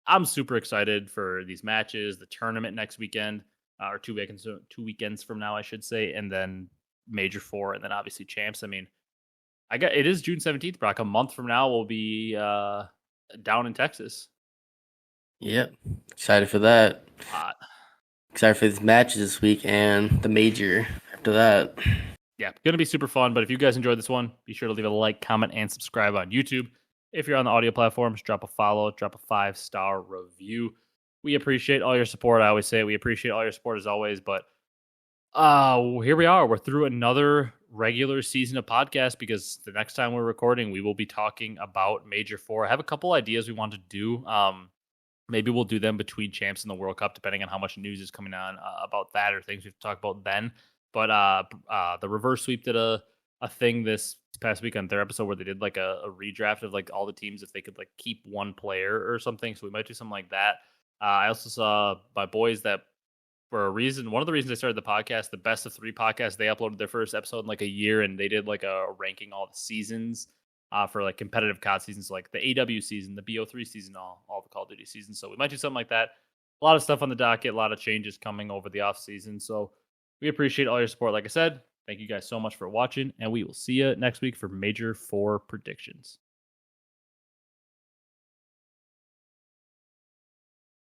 I'm super excited for these matches, the tournament next weekend, or 2 weekends from now, I should say, and then Major 4, and then obviously Champs. I mean, it is June 17th, Brock. A month from now, we'll be down in Texas. Yep. Excited for that. Uh, Excited for these matches this week and the major after that. yeah, going to be super fun. But if you guys enjoyed this one, be sure to leave a like, comment, and subscribe on YouTube. If you're on the audio platforms, drop a follow, drop a 5-star review. We appreciate all your support. I always say we appreciate all your support as always. But here we are. We're through another regular season of podcast because the next time we're recording, we will be talking about Major 4. I have a couple ideas we want to do. Maybe we'll do them between champs and the World Cup, depending on how much news is coming on about that or things we have to talk about then. But the reverse sweep did a thing this past week on their episode where they did like a redraft of like all the teams if they could like keep one player or something. So we might do something like that. I also saw my boys that for a reason, one of the reasons I started the podcast, the Best of 3 podcast, they uploaded their first episode in like a year and they did like a ranking all the seasons for like competitive COD seasons, like the AW season, the BO3 season, all the Call of Duty seasons. So we might do something like that. A lot of stuff on the docket, a lot of changes coming over the off season. So we appreciate all your support. Like I said, thank you guys so much for watching, and we will see you next week for Major 4 predictions.